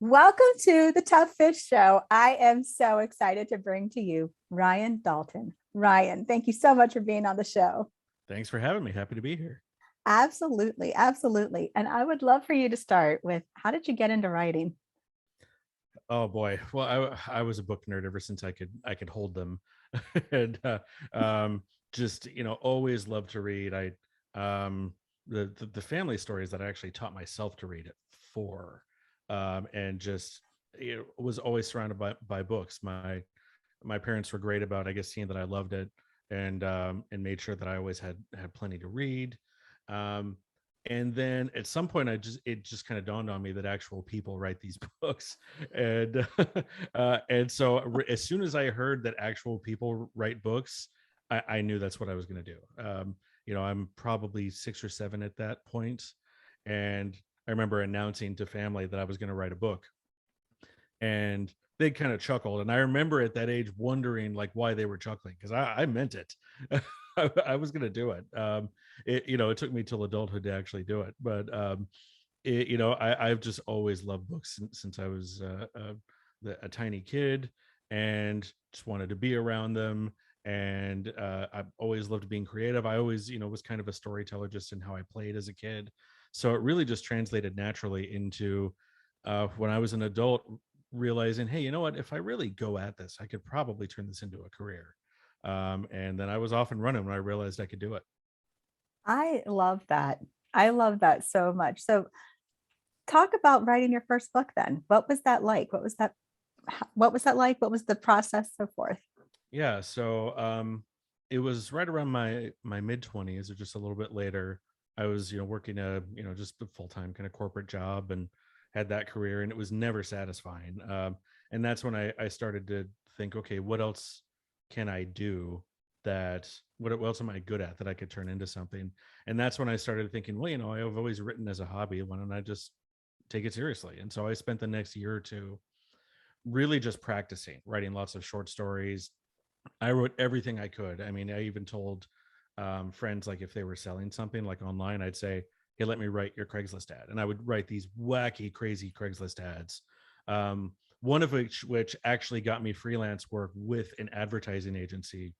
Welcome to the TufFish Show. I am so excited to bring to you Ryan Dalton. Ryan, thank you so much for being on the show. Thanks for having me. Happy to be here. Absolutely, absolutely. And I would love for you to start with, how did you get into writing? Oh boy. Well, I was a book nerd ever since I could hold them, and just always loved to read. I the family stories that I actually taught myself to read at 4, and just was always surrounded by books. My parents were great about, I guess, seeing that I loved it, and made sure that I always had plenty to read. Um, and then at some point, it just kind of dawned on me that actual people write these books, and as soon as I heard that actual people write books, I knew that's what I was going to do. I'm probably 6 or 7 at that point, and I remember announcing to family that I was going to write a book, and they kind of chuckled, and I remember at that age wondering like why they were chuckling, because I meant it. I was going to do it. It took me till adulthood to actually do it, but I've just always loved books since I was a tiny kid, and just wanted to be around them. And I've always loved being creative. I always was kind of a storyteller just in how I played as a kid, so it really just translated naturally into when I was an adult, realizing, hey, you know what, if I really go at this, I could probably turn this into a career. And then I was off and running when I realized I could do it. I love that. I love that so much. So, talk about writing your first book then. What was that like? What was that like? What was the process, so forth? Yeah, so it was right around my mid 20s, or just a little bit later. I was working a just a full-time kind of corporate job, and had that career, and it was never satisfying. And that's when I started to think, okay, what else can I do, that what else am I good at that I could turn into something? And that's when I started thinking, well, I've always written as a hobby. Why don't I just take it seriously? And so I spent the next year or two really just practicing, writing lots of short stories. I wrote everything I could. I mean, I even told friends, like, if they were selling something like online, I'd say, "Hey, let me write your Craigslist ad," and I would write these wacky, crazy Craigslist ads. One of which actually got me freelance work with an advertising agency.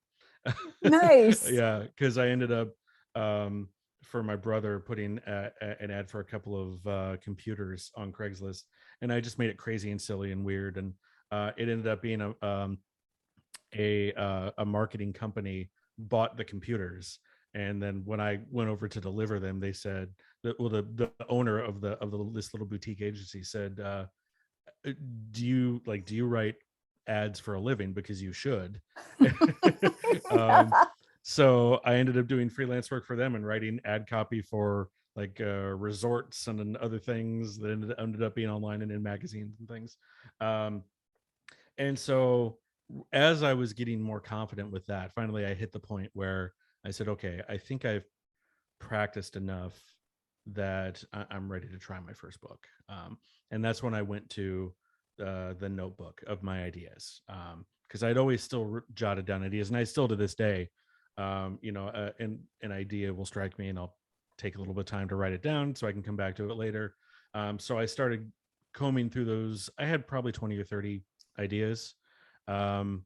Nice. Yeah, because I ended up, um, for my brother, putting an ad for a couple of computers on Craigslist, and I just made it crazy and silly and weird, and it ended up being a marketing company bought the computers, and then when I went over to deliver them, they said that, well, the owner of this little boutique agency said, do you write ads for a living, because you should. um so I ended up doing freelance work for them and writing ad copy for like resorts and then other things that ended up being online and in magazines and things. um and so as I was getting more confident with that, finally I hit the point where I said, okay, I think I've practiced enough that I'm ready to try my first book. And that's when I went to the notebook of my ideas, because I'd always still jotted down ideas, and I still to this day, an idea will strike me, and I'll take a little bit of time to write it down so I can come back to it later. So I started combing through those. I had probably 20 or 30 ideas. Um,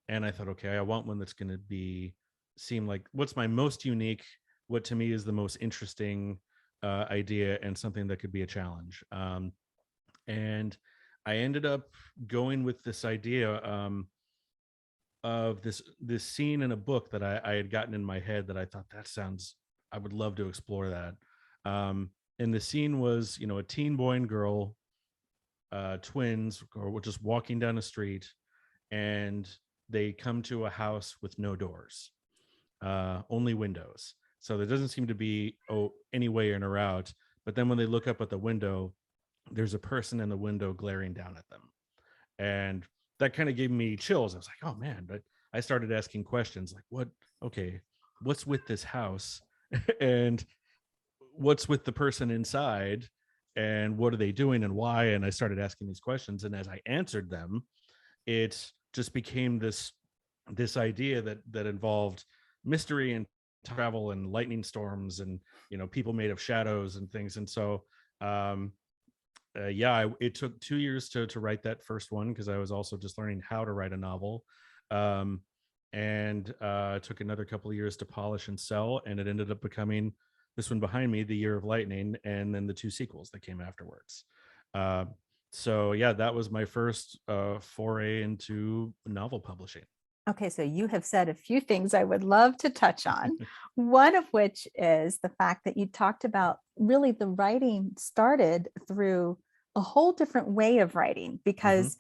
and I thought, okay, I want one that's going to seem like what's my most unique, what to me is the most interesting idea, and something that could be a challenge. And I ended up going with this idea, of this scene in a book that I had gotten in my head, that I thought, I would love to explore that. And the scene was, a teen boy and girl, twins, or just walking down a street, and they come to a house with no doors, only windows. So there doesn't seem to be any way in or out. But then when they look up at the window, there's a person in the window glaring down at them, and that kind of gave me chills. I was like, oh man. But I started asking questions like, okay, what's with this house, and what's with the person inside, and what are they doing, and why? And I started asking these questions, and as I answered them, it just became this idea that involved mystery and travel and lightning storms, and people made of shadows and things. And so um it took 2 years to write that first one because I was also just learning how to write a novel. Um, and it took another couple of years to polish and sell, and it ended up becoming this one behind me, The Year of Lightning, and then the two sequels that came afterwards. Uh, so yeah, that was my first foray into novel publishing. Okay, so you have said a few things I would love to touch on. One of which is the fact that you talked about really the writing started through a whole different way of writing, Hmm. because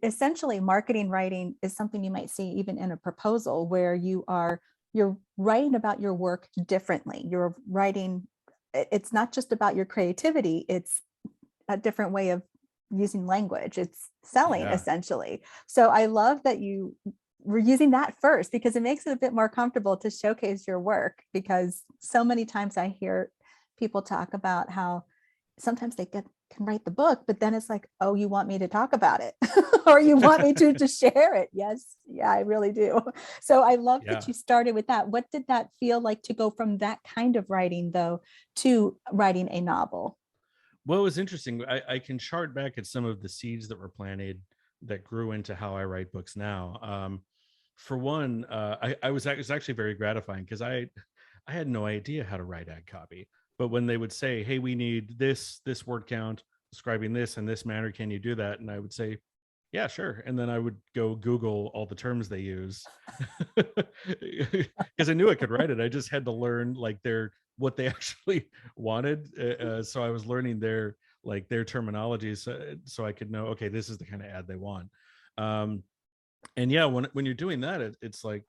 essentially marketing writing is something you might see even in a proposal where you're writing about your work differently. You're writing, it's not just about your creativity, it's a different way of using language. It's selling Yeah. essentially. So I love that you were using that first because it makes it a bit more comfortable to showcase your work, because so many times I hear people talk about how sometimes can write the book, but then it's like, oh, you want me to talk about it or you want me to share it. Yes, yeah, I really do. So I love that Yeah. you started with that. What did that feel like to go from that kind of writing though to writing a novel? Well, it was interesting. I can chart back at some of the seeds that were planted that grew into how I write books now. For one, it was actually very gratifying because I had no idea how to write ad copy. But when they would say, "Hey, we need this word count describing this in this manner, can you do that?" and I would say, "Yeah, sure," and then I would go Google all the terms they use because I knew I could write it. I just had to learn like their what they actually wanted. So I was learning their their terminology, so I could know, okay, this is the kind of ad they want. Um, and yeah, when you're doing that, it's like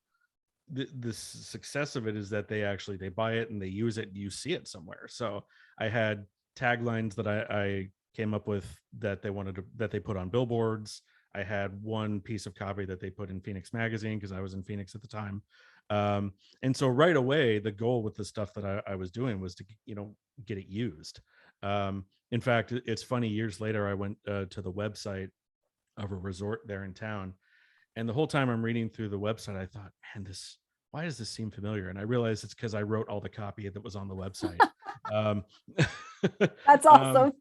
the success of it is that they buy it and they use it. And you see it somewhere. So I had taglines that I came up with that that they put on billboards. I had one piece of copy that they put in Phoenix magazine because I was in Phoenix at the time. um, and so right away the goal with the stuff that I was doing was to get it used. In fact, it's funny, years later I went to the website of a resort there in town, and the whole time I'm reading through the website, I thought, man, this why does this seem familiar? And I realized it's because I wrote all the copy that was on the website. Um, That's um, awesome.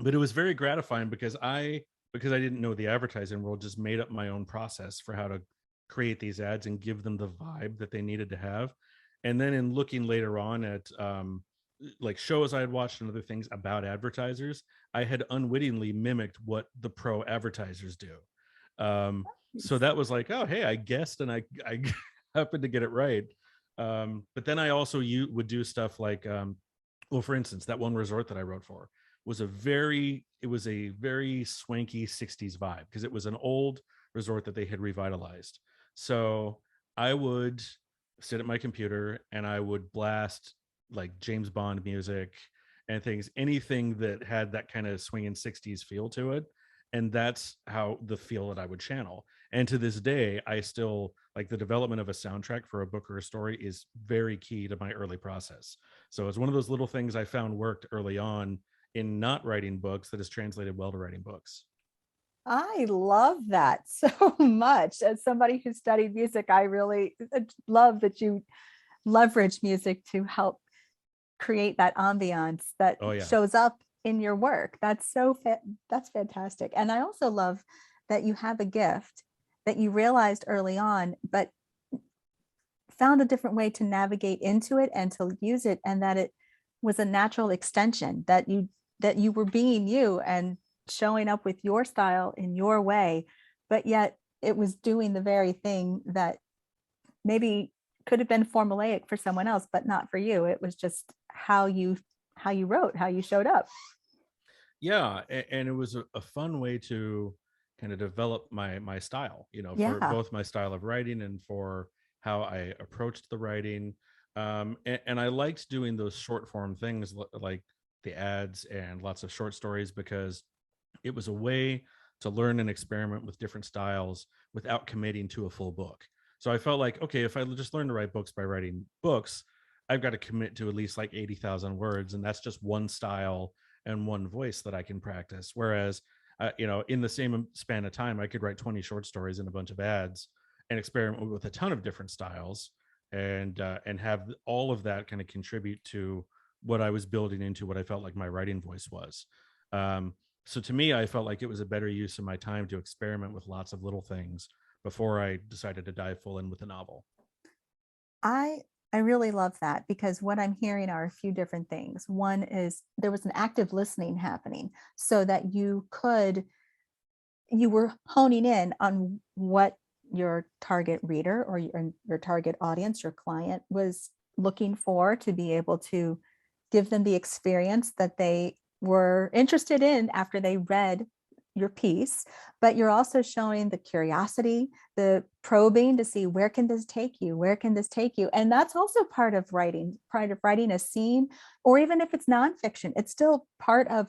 but it was very gratifying because I didn't know the advertising world, just made up my own process for how to create these ads and give them the vibe that they needed to have. And then in looking later on at like shows I had watched and other things about advertisers, I had unwittingly mimicked what the pro advertisers do. Um, so that was like, oh, hey, I guessed and I happened to get it right. But then I also would do stuff like, well, for instance, that one resort that I wrote for it was a very swanky 60s vibe because it was an old resort that they had revitalized. So I would sit at my computer and I would blast like James Bond music and things, anything that had that kind of swinging 60s feel to it. And that's how the feel that I would channel. And to this day, I still like the development of a soundtrack for a book or a story is very key to my early process. So it's one of those little things I found worked early on in not writing books that has translated well to writing books. I love that so much. As somebody who studied music, I really love that you leverage music to help create that ambiance that Oh yeah. shows up in your work. That's fantastic. And I also love that you have a gift that you realized early on, but found a different way to navigate into it and to use it, and that it was a natural extension, that you were being you and showing up with your style in your way, but yet it was doing the very thing that maybe could have been formulaic for someone else but not for you. It was just how you wrote, how you showed up. Yeah, and it was a fun way to kind of develop my style, for Yeah. both my style of writing and for how I approached the writing. And I liked doing those short form things like the ads and lots of short stories because it was a way to learn and experiment with different styles without committing to a full book. So I felt like, okay, if I just learn to write books by writing books, I've got to commit to at least like 80,000 words. And that's just one style and one voice that I can practice. Whereas, in the same span of time, I could write 20 short stories and a bunch of ads and experiment with a ton of different styles and have all of that kind of contribute to what I was building into what I felt like my writing voice was. So to me, I felt like it was a better use of my time to experiment with lots of little things before I decided to dive full in with the novel. I I really love that because what I'm hearing are a few different things. One is there was an active listening happening so that you were honing in on what your target reader or your target audience, your client was looking for to be able to give them the experience that they were interested in after they read your piece. But you're also showing the curiosity, the probing to see where can this take you? Where can this take you? And that's also part of writing a scene, or even if it's nonfiction, it's still part of,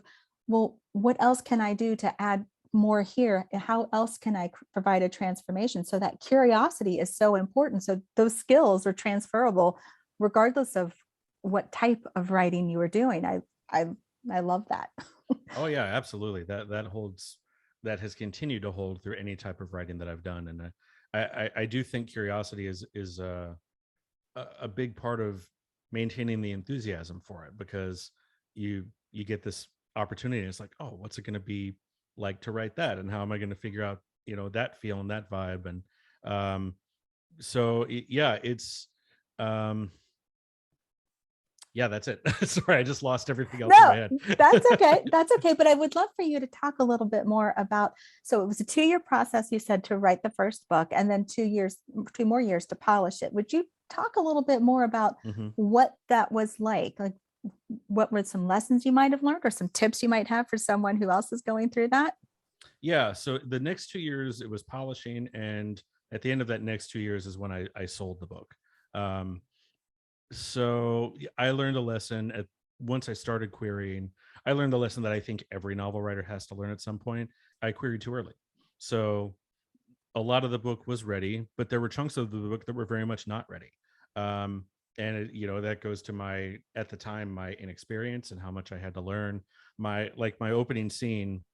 well, what else can I do to add more here? How else can I provide a transformation? So that curiosity is so important. So those skills are transferable regardless of what type of writing you were doing. I I love that. Oh yeah, absolutely. That has continued to hold through any type of writing that I've done, and I do think curiosity is a big part of maintaining the enthusiasm for it, because you get this opportunity and it's like, oh, what's it going to be like to write that, and how am I going to figure out, that feel and that vibe. And um yeah, it's um yeah, that's it. Sorry, I just lost everything else in my No, head. that's okay. That's okay. But I would love for you to talk a little bit more about. So it was a 2 year process, you said, to write the first book, and then 2 years, 2 more years to polish it. Would you talk a little bit more about Mhm. what that was like? Like, what were some lessons you might have learned, or some tips you might have for someone who else is going through that? Yeah, so the next 2 years it was polishing, and at the end of that next 2 years is when I sold the book. Um, I learned a lesson at once I started querying. I learned the lesson that I think every novel writer has to learn at some point. I queried too early. So a lot of the book was ready, but there were chunks of the book that were very much not ready. Um, and that goes to my, at the time, my inexperience and how much I had to learn. My opening scene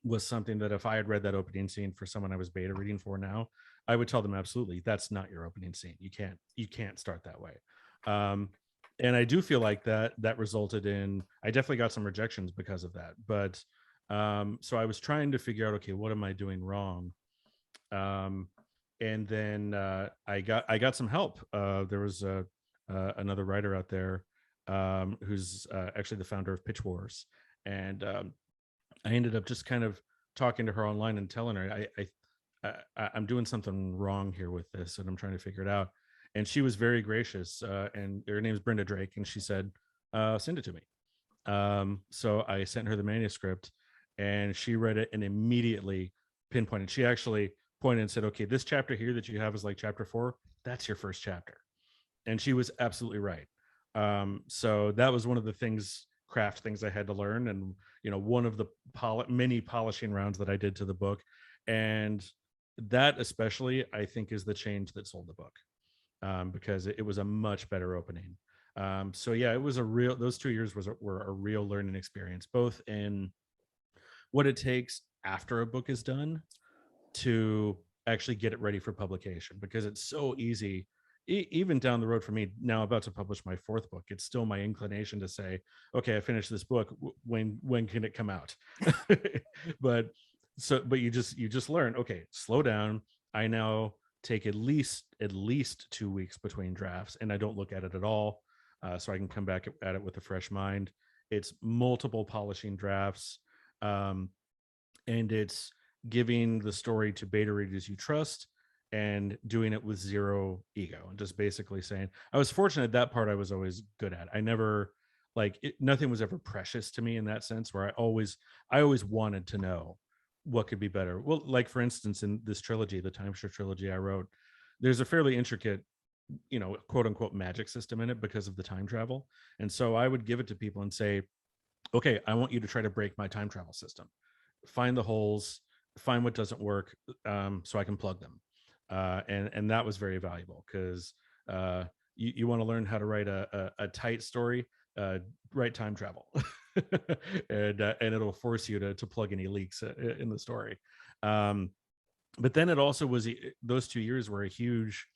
was something that if I had read that opening scene for someone I was beta reading for now, I would tell them absolutely that's not your opening scene. You can't start that way. Um, and I do feel like that resulted in, I definitely got some rejections because of that. But so I was trying to figure out, okay, what am I doing wrong? Um, and then I got some help. There was another writer out there, who's actually the founder of Pitch Wars, and I ended up just kind of talking to her online and telling her I'm doing something wrong here with this, and I'm trying to figure it out. And she was very gracious, and her name is Brenda Drake, and she said, "Send it to me." So I sent her the manuscript, and she read it and immediately pinpointed. She actually pointed and said, "Okay, this chapter here that you have is like chapter 4. That's your first chapter." And she was absolutely right. So that was one of the craft things I had to learn, and one of the many polishing rounds that I did to the book, and that especially I think is the change that sold the book, because it was a much better opening. So yeah, it was a real. Those 2 years were a real learning experience, both in what it takes after a book is done to actually get it ready for publication, because it's so easy. Even down the road for me now, about to publish my fourth book, it's still my inclination to say, okay, I finished this book, when can it come out? but but you just learn, okay, slow down. I now take at least 2 weeks between drafts, and I don't look at it at all, so I can come back at it with a fresh mind. It's multiple polishing drafts, um, and it's giving the story to beta readers you trust, and doing it with zero ego, and just basically saying, I was fortunate, that part I was always good at. I never, nothing was ever precious to me in that sense, where I always wanted to know what could be better. Well, like for instance, in this trilogy, the timeshare trilogy I wrote, there's a fairly intricate, quote unquote, magic system in it because of the time travel. And so I would give it to people and say, okay, I want you to try to break my time travel system, find the holes, find what doesn't work, so I can plug them. And that was very valuable, because you want to learn how to write a tight story, write time travel, and it'll force you to plug any leaks in the story. Um, but then it also was, those 2 years were a huge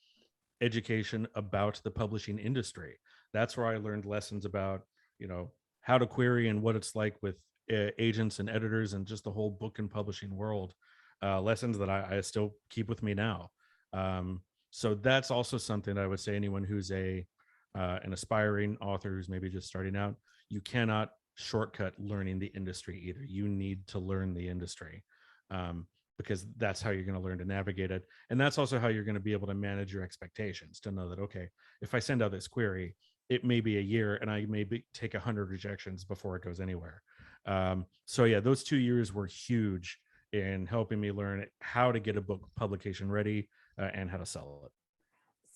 education about the publishing industry. That's where I learned lessons about, you know, how to query and what it's like with agents and editors and just the whole book and publishing world, lessons that I still keep with me now. So that's also something I would say anyone who's an aspiring author who's maybe just starting out, you cannot shortcut learning the industry either. You need to learn the industry, because that's how you're going to learn to navigate it. And that's also how you're going to be able to manage your expectations, to know that, okay, if I send out this query, it may be a year and I may take 100 rejections before it goes anywhere. So yeah, those 2 years were huge in helping me learn how to get a book publication ready, and how to sell it.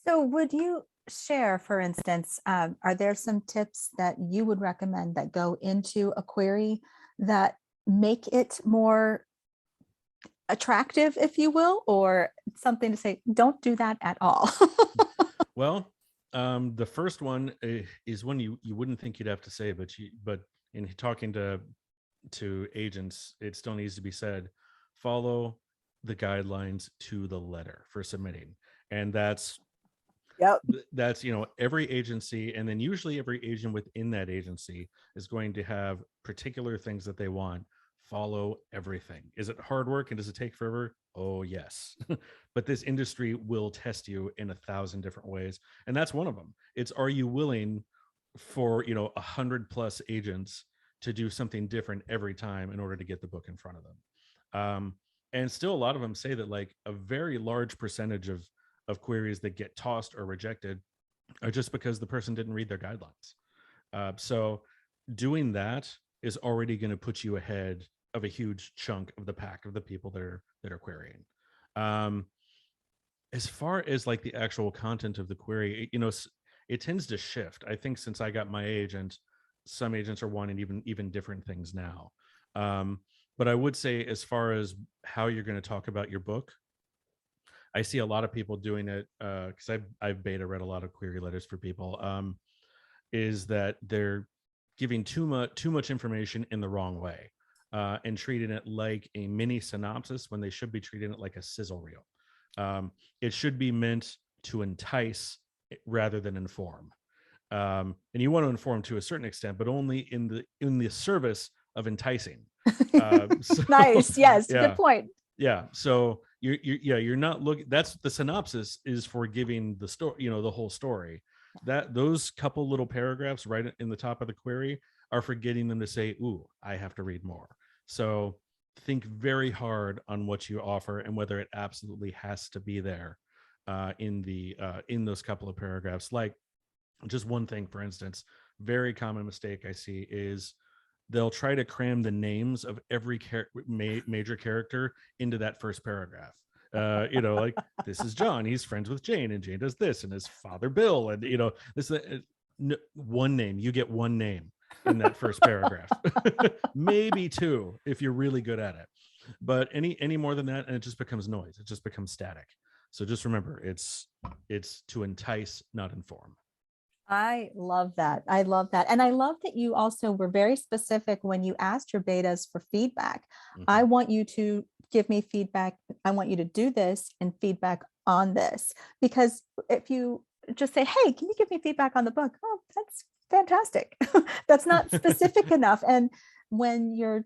So would you share, for instance, are there some tips that you would recommend that go into a query that make it more attractive, if you will, or something to say, don't do that at all? Well, the first one is one you wouldn't think you'd have to say, but in talking to agents, it still needs to be said. Follow the guidelines to the letter for submitting, and Yep. that's every agency, and then usually every agent within that agency is going to have particular things that they want. Follow everything. Is it hard work and does it take forever? Oh yes. But this industry will test you in 1,000 different ways, and that's one of them. It's, are you willing for 100+ agents to do something different every time in order to get the book in front of them? And still a lot of them say that like a very large percentage of queries that get tossed or rejected are just because the person didn't read their guidelines. So doing that is already going to put you ahead of a huge chunk of the pack of the people that are querying. As far as like the actual content of the query, it tends to shift. I think since I got my agent, some agents are wanting even different things now. But I would say, as far as how you're going to talk about your book, I see a lot of people doing it, because I've beta read a lot of query letters for people. Is that they're giving too much information in the wrong way, and treating it like a mini synopsis when they should be treating it like a sizzle reel. It should be meant to entice rather than inform. And you want to inform to a certain extent, but only in the service of enticing. So, Nice. Yes. yeah. Good point. Yeah. So you're not looking, that's the synopsis is for giving the story, the whole story. That those couple little paragraphs right in the top of the query are for getting them to say, ooh, I have to read more. So think very hard on what you offer and whether it absolutely has to be there, in those couple of paragraphs. Like, just one thing, for instance, very common mistake I see is they'll try to cram the names of every major character into that first paragraph. Like, this is John, he's friends with Jane, and Jane does this, and his father Bill, and this one name. You get one name in that first paragraph, maybe two if you're really good at it, but any more than that, and it just becomes noise. It just becomes static. So just remember, it's to entice, not inform. I love that. I love that. And I love that you also were very specific when you asked your betas for feedback. I Mhm. want you to give me feedback. I want you to do this and feedback on this. Because if you just say, hey, can you give me feedback on the book? Oh, that's fantastic. That's not specific enough. And when you're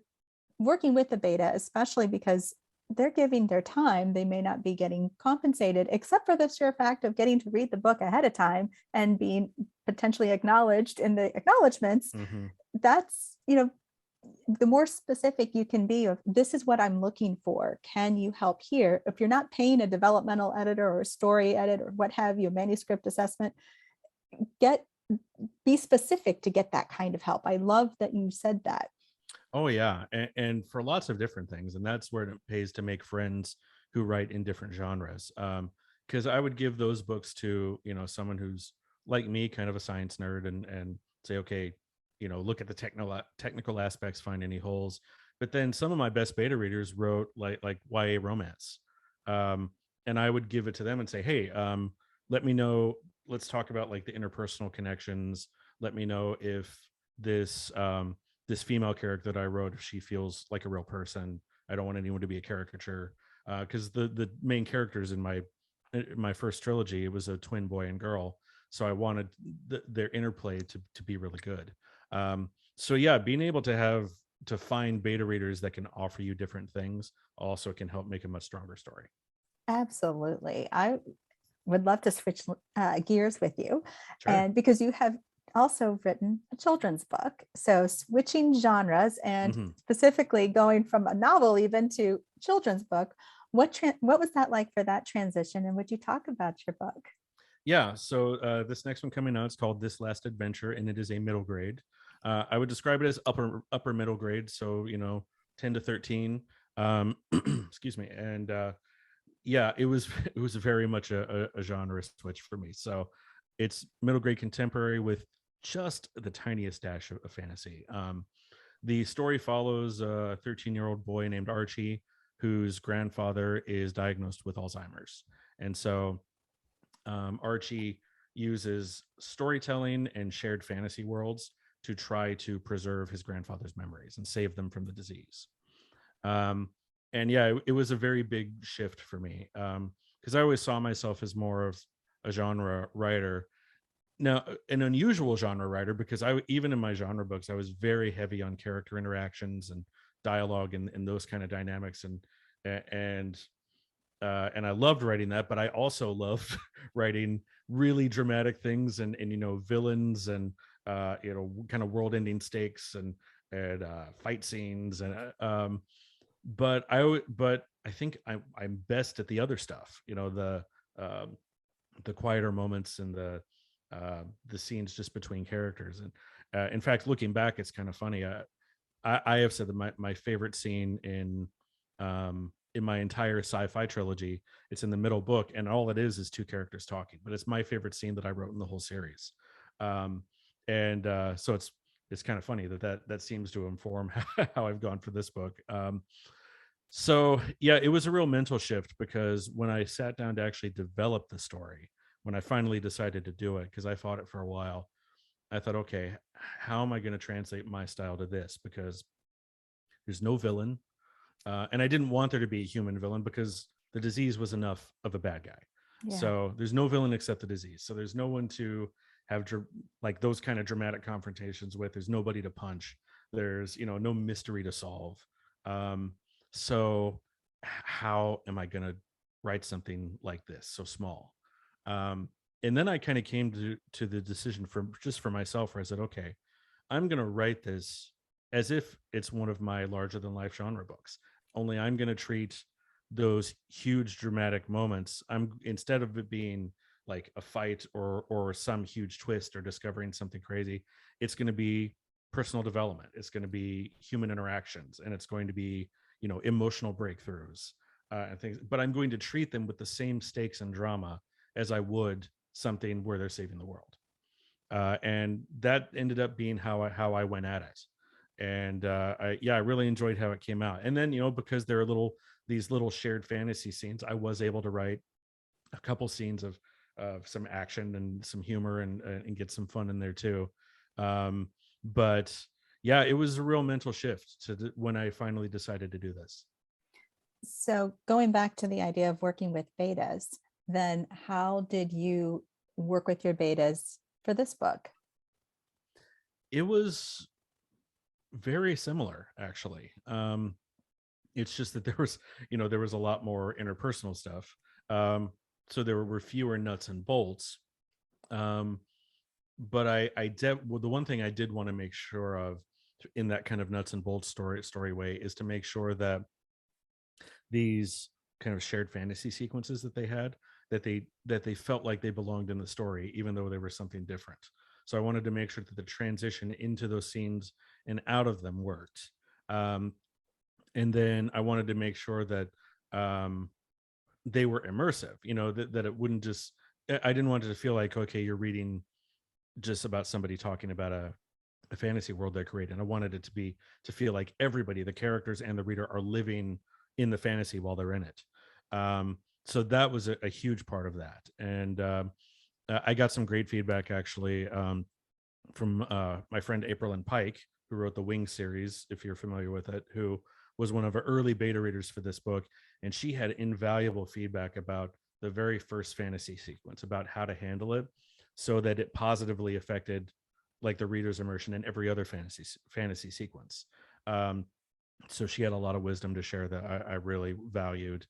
working with the beta, especially because they're giving their time, they may not be getting compensated, except for the sheer fact of getting to read the book ahead of time and being potentially acknowledged in the acknowledgments. Mhm. That's, the more specific you can be of, this is what I'm looking for. Can you help here? If you're not paying a developmental editor or a story edit or what have you, manuscript assessment, be specific to get that kind of help. I love that you said that. Oh yeah, and for lots of different things, and that's where it pays to make friends who write in different genres. Because I would give those books to someone who's like me, kind of a science nerd, and say, okay, look at the technical aspects, find any holes. But then some of my best beta readers wrote like YA romance, and I would give it to them and say, hey, let me know. Let's talk about like the interpersonal connections. Let me know if this female character that I wrote, if she feels like a real person. I don't want anyone to be a caricature, because the main characters in my first trilogy, it was a twin boy and girl, so I wanted their interplay to be really good. So yeah, being able to have to find beta readers that can offer you different things also can help make a much stronger story. Absolutely. I would love to switch gears with you. Sure. And because you have also written a children's book. So switching genres and specifically going from a novel even to children's book, what was that like for that transition? And would you talk about your book? Yeah, so this next one coming out is called This Last Adventure, and it is a middle grade. I would describe it as upper middle grade, so 10 to 13. Excuse me. And yeah, it was it was very much a genre switch for me. So it's middle grade contemporary with just the tiniest dash of fantasy. The story follows a 13-year-old boy named Archie, whose grandfather is diagnosed with Alzheimer's, and so Archie uses storytelling and shared fantasy worlds to try to preserve his grandfather's memories and save them from the disease. Um, and yeah, it was a very big shift for me because I always saw myself as more of a genre writer. Now, an unusual genre writer because even in my genre books, I was very heavy on character interactions and dialogue and those kind of dynamics and and I loved writing that, but I also loved writing really dramatic things and villains and kind of world-ending stakes and fight scenes but I think I'm best at the other stuff, um, the quieter moments and the scenes just between characters. And in fact, looking back, it's kind of funny. I have said that my favorite scene in my entire sci-fi trilogy, it's in the middle book, and all it is two characters talking. But it's my favorite scene that I wrote in the whole series, um, and so it's kind of funny that seems to inform how I've gone for this book. So yeah, it was a real mental shift because when I sat down to actually develop the story, when I finally decided to do it, because I fought it for a while, I thought, okay, how am I going to translate my style to this? Because there's no villain. And I didn't want there to be a human villain because the disease was enough of a bad guy. Yeah. So there's no villain except the disease. So there's no one to have like those kind of dramatic confrontations with. There's nobody to punch. There's no mystery to solve. Um, so how am I going to write something like this so small? And then I kind of came to the decision for myself where I said, okay, I'm going to write this as if it's one of my larger than life genre books. Only I'm going to treat those huge dramatic moments. I'm instead of it being like a fight or some huge twist or discovering something crazy, it's going to be personal development. It's going to be human interactions, and it's going to be emotional breakthroughs and things. But I'm going to treat them with the same stakes and drama as I would something where they're saving the world. And that ended up being how I went at it. And I really enjoyed how it came out. And then because there are these little shared fantasy scenes, I was able to write a couple scenes of some action and some humor and get some fun in there too. But yeah, it was a real mental shift when I finally decided to do this. So going back to the idea of working with betas, then how did you work with your betas for this book? It was very similar, actually. It's just that there was a lot more interpersonal stuff. So there were fewer nuts and bolts. But the one thing I did want to make sure of in that kind of nuts and bolts story way is to make sure that these kind of shared fantasy sequences that they had, that they felt like they belonged in the story, even though they were something different. So I wanted to make sure that the transition into those scenes and out of them worked. And then I wanted to make sure that they were immersive, that it wouldn't just, I didn't want it to feel like, okay, you're reading just about somebody talking about a fantasy world they created. I wanted it to feel like everybody, the characters and the reader, are living in the fantasy while they're in it. So that was a huge part of that. And I got some great feedback actually from my friend April and Pike, who wrote the Wing series, if you're familiar with it, who was one of our early beta readers for this book. And she had invaluable feedback about the very first fantasy sequence, about how to handle it so that it positively affected like the reader's immersion in every other fantasy sequence. So she had a lot of wisdom to share that I really valued.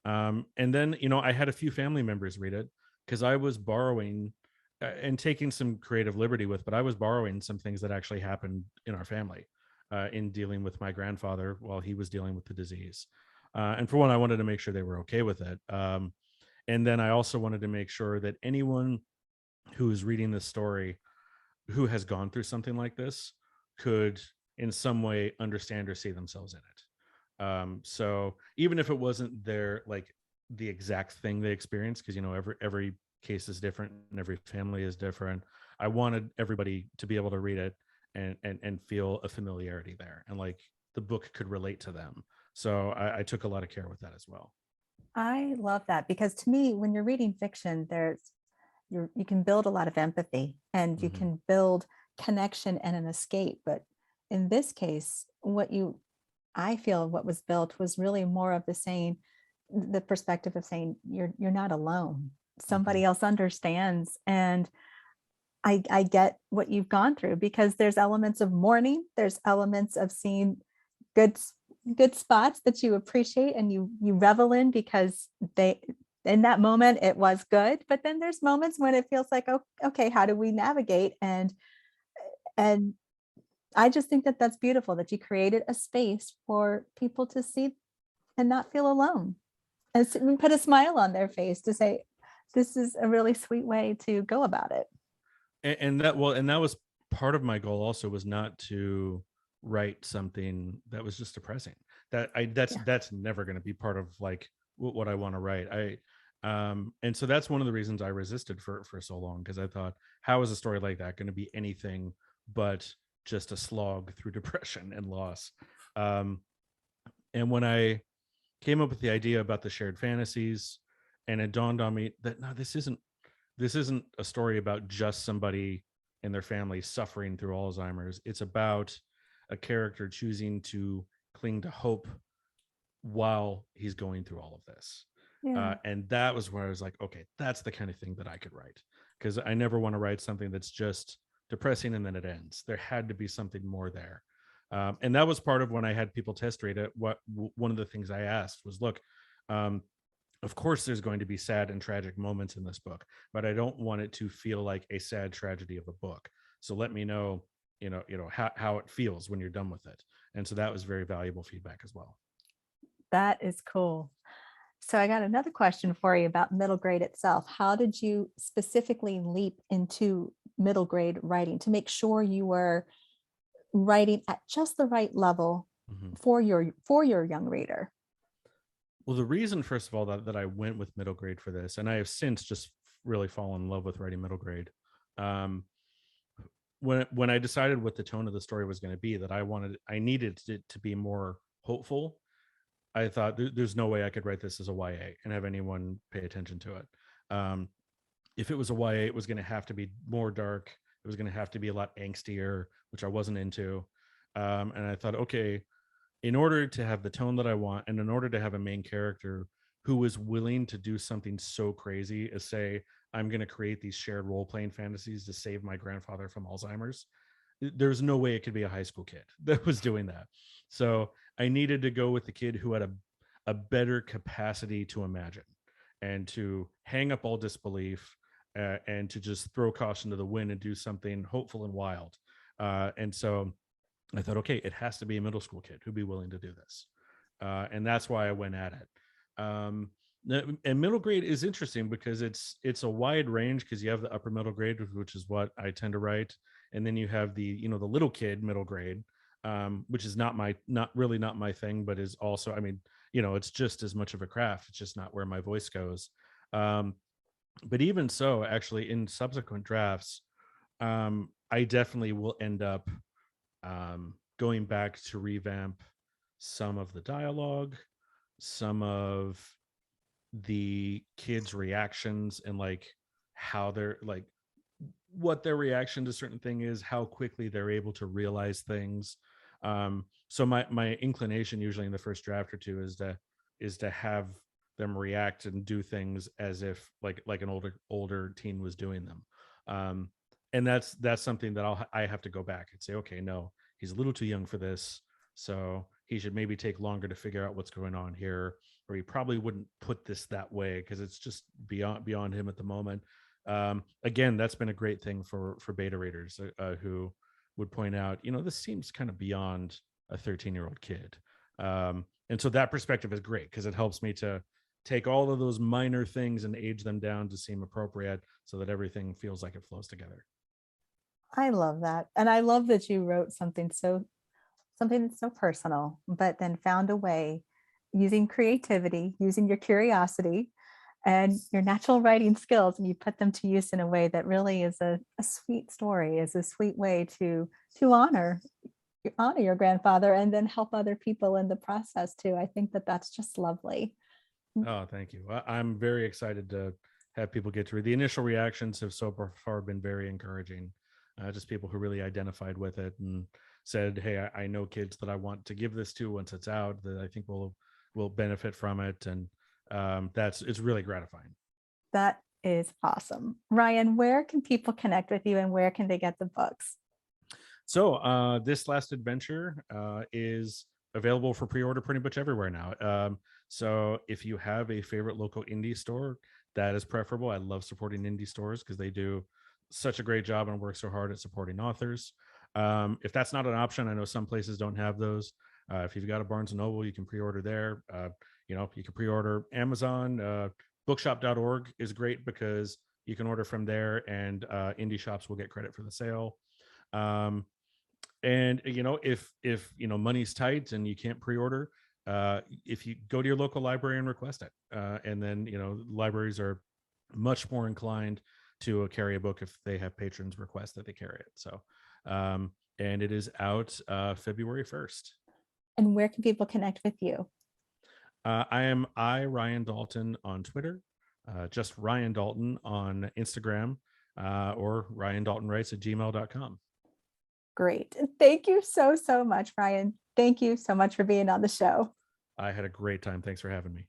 And then, I had a few family members read it because I was borrowing and taking some creative liberty with, but I was borrowing some things that actually happened in our family in dealing with my grandfather while he was dealing with the disease. And for one, I wanted to make sure they were okay with it. And then I also wanted to make sure that anyone who is reading this story who has gone through something like this could in some way understand or see themselves in it. So even if it wasn't their like the exact thing they experienced, because every case is different and every family is different, I wanted everybody to be able to read it and feel a familiarity there, and like the book could relate to them. So I took a lot of care with that as well. I love that because to me, when you're reading fiction, you can build a lot of empathy and you Hmm. can build connection and an escape. But in this case, I feel what was built was really more of the perspective of saying you're not alone. Hmm. Somebody else understands. And I get what you've gone through because there's elements of mourning, there's elements of seeing good good spots that you appreciate and you revel in because they in that moment it was good, but then there's moments when it feels like, oh, okay, how do we navigate? And I just think that that's beautiful that you created a space for people to see and not feel alone, and put a smile on their face to say this is a really sweet way to go about it. And that was part of my goal also, was not to write something that was just depressing. Yeah. That's never going to be part of like what I want to write. And so that's one of the reasons I resisted for so long, because I thought, how is a story like that going to be anything but just a slog through depression and loss? um and when I came up with the idea about the shared fantasies, and it dawned on me that no, this isn't a story about just somebody and their family suffering through Alzheimer's. It's about a character choosing to cling to hope while he's going through all of this. Yeah. And that was where I was like, okay, that's the kind of thing that I could write, because I never want to write something that's just depressing and then it ends. There had to be something more there. And that was part of when I had people test read it. One of the things I asked was, look, um, of course there's going to be sad and tragic moments in this book, but I don't want it to feel like a sad tragedy of a book. So let me know, how it feels when you're done with it. And so that was very valuable feedback as well. That is cool. So I got another question for you about middle grade itself. How did you specifically leap into middle grade writing to make sure you were writing at just the right level Mhm. for your young reader? Well, the reason, first of all, that I went with middle grade for this, and I have since just really fallen in love with writing middle grade. Um, when I decided what the tone of the story was going to be, that I needed it to be more hopeful. I thought there's no way I could write this as a YA and have anyone pay attention to it. Um, if it was a YA, it was going to have to be more dark. It was going to have to be a lot angstier, which I wasn't into. And I thought, okay, in order to have the tone that I want, and in order to have a main character who is willing to do something so crazy as say, I'm going to create these shared role playing fantasies to save my grandfather from Alzheimer's, there's no way it could be a high school kid that was doing that. So I needed to go with the kid who had a better capacity to imagine and to hang up all disbelief, and to just throw caution to the wind and do something hopeful and wild. And so I thought, okay, it has to be a middle school kid who'd be willing to do this. And that's why I went at it. And middle grade is interesting because it's a wide range, because you have the upper middle grade, which is what I tend to write, and then you have the little kid middle grade, which is not my thing, but is also, I mean, it's just as much of a craft. It's just not where my voice goes. Um, but even so, actually, in subsequent drafts, I definitely will end up going back to revamp some of the dialogue, some of the kids' reactions, and like how they're like what their reaction to certain thing is, how quickly they're able to realize things. So my inclination usually in the first draft or two is to have them react and do things as if like an older teen was doing them. Um, and that's something that I have to go back and say, okay, no, he's a little too young for this. So he should maybe take longer to figure out what's going on here, or he probably wouldn't put this that way because it's just beyond him at the moment. Again, that's been a great thing for beta readers who would point out, this seems kind of beyond a 13-year-old kid. And so that perspective is great because it helps me to take all of those minor things and age them down to seem appropriate so that everything feels like it flows together. I love that. And I love that you wrote something that's so personal, but then found a way using creativity, using your curiosity and your natural writing skills, and you put them to use in a way that really is a sweet story, is a sweet way to honor your grandfather and then help other people in the process too. I think that that's just lovely. Oh, thank you. I'm very excited to have people get to read. The initial reactions have so far been very encouraging. Just people who really identified with it and said, "Hey, I know kids that I want to give this to once it's out that I think will benefit from it," and it's really gratifying. That is awesome. Ryan, where can people connect with you and where can they get the books? So this last adventure is available for pre-order pretty much everywhere now. So if you have a favorite local indie store, that is preferable. I love supporting indie stores because they do such a great job and work so hard at supporting authors. If that's not an option, I know some places don't have those. If you've got a Barnes and Noble, you can pre-order there. You can pre-order Amazon. Bookshop.org is great because you can order from there, and indie shops will get credit for the sale. Um, and if money's tight and you can't pre-order, if you go to your local library and request it, and then libraries are much more inclined to carry a book if they have patrons request that they carry it. So and it is out February 1st. And where can people connect with you? I am Ryan Dalton on Twitter, just Ryan Dalton on Instagram, or Ryan Dalton Writes at gmail.com. Great. Thank you so much, Ryan. Thank you so much for being on the show. I had a great time. Thanks for having me.